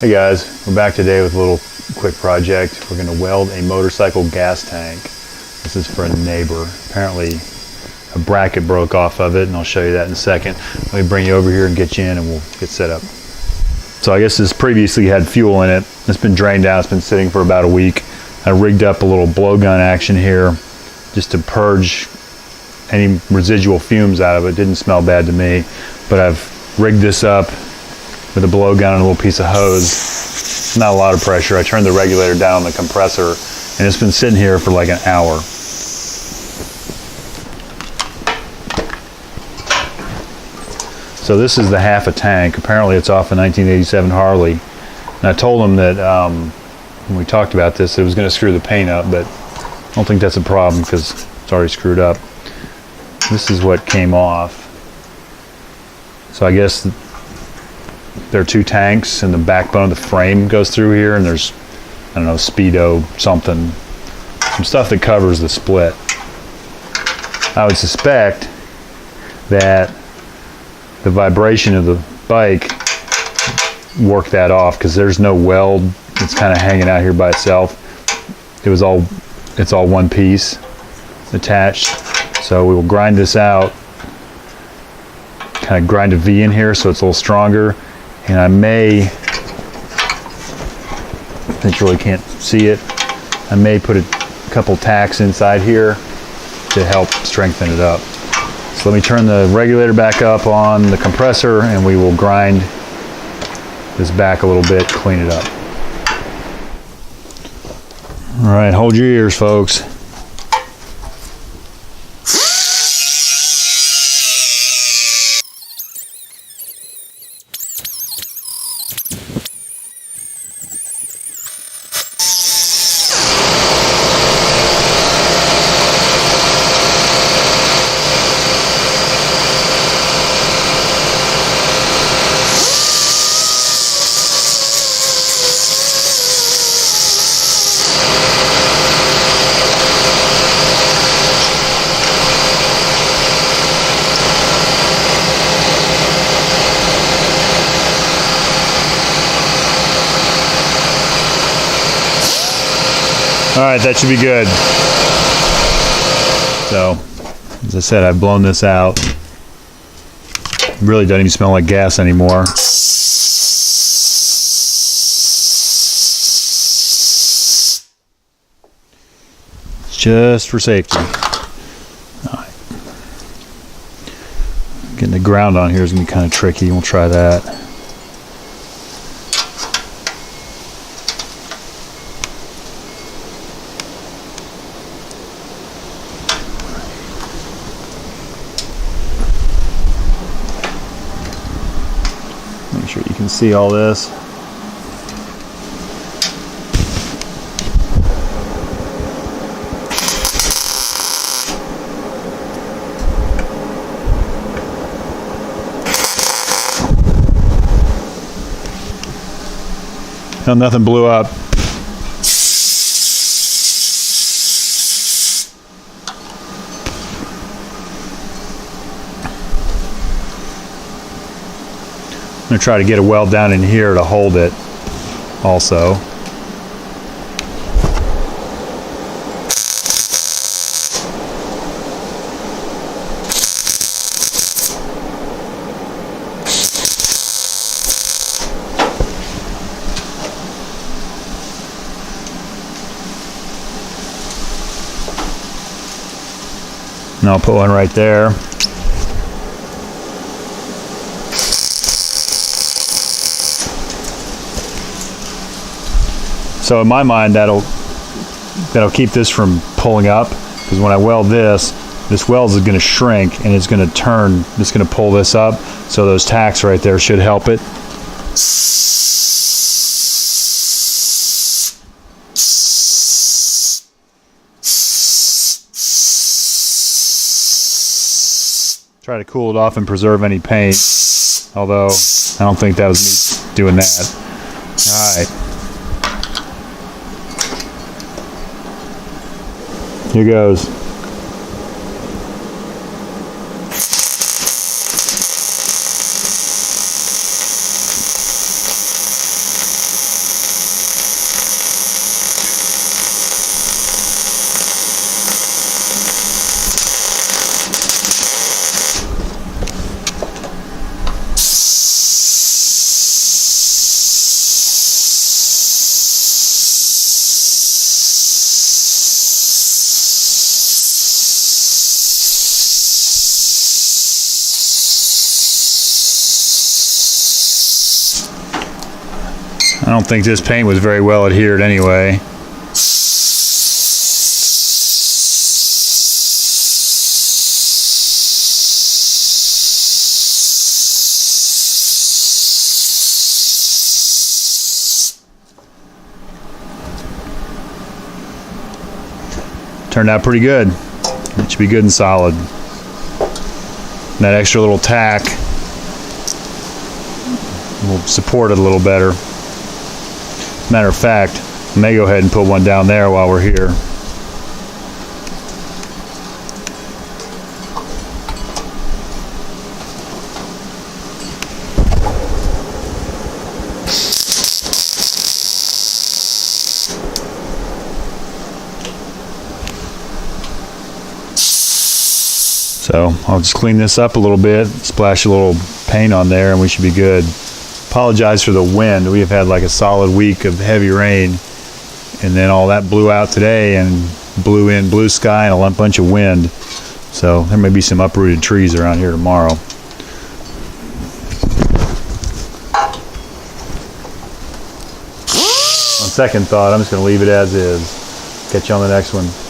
Hey guys, we're back today with a little quick project. We're going to weld a motorcycle gas tank. This is for a neighbor. Apparently a bracket broke off of it, and I'll show you that in a second. Let me bring you over here and get you in and we'll get set up. So I guess this previously had fuel in it. It's been drained out. It's been sitting for about a week. I rigged up a little blowgun action here just to purge any residual fumes out of it. It didn't smell bad to me, but I've rigged this up with a blowgun and a little piece of hose. Not a lot of pressure. I turned the regulator down on the compressor and it's been sitting here for like an hour. So this is the half a tank. Apparently it's off a 1987 Harley. And I told him that when we talked about this, it was going to screw the paint up, but I don't think that's a problem because it's already screwed up. This is what came off. So I guess there are two tanks and the backbone of the frame goes through here, and there's, I don't know, Speedo something, some stuff that covers the split. I would suspect that the vibration of the bike worked that off because there's no weld. It's kind of hanging out here by itself. It's all one piece attached. So we will grind this out, kind of grind a V in here so it's a little stronger. And I may, since you really can't see it, I may put a couple tacks inside here to help strengthen it up. So let me turn the regulator back up on the compressor and we will grind this back a little bit, clean it up. All right, hold your ears, folks. All right, that should be good. So, as I said, I've blown this out. It really doesn't even smell like gas anymore. Just for safety. All right. Getting the ground on here is going to be kind of tricky. We'll try that. Make sure you can see all this. No, nothing blew up. I'm going to try to get a weld down in here to hold it also. And I'll put one right there. So in my mind, that'll keep this from pulling up, because when I weld this weld is going to shrink and it's going to turn. It's going to pull this up. So those tacks right there should help it. Try to cool it off and preserve any paint. Although I don't think that was me doing that. All right. Here goes. I don't think this paint was very well adhered anyway. Turned out pretty good. It should be good and solid. And that extra little tack will support it a little better. Matter of fact, I may go ahead and put one down there while we're here. So I'll just clean this up a little bit, splash a little paint on there, and we should be good. Apologize for the wind. We have had like a solid week of heavy rain, and then all that blew out today and blew in blue sky and a bunch of wind. So there may be some uprooted trees around here tomorrow. On second thought, I'm just going to leave it as is. Catch you on the next one.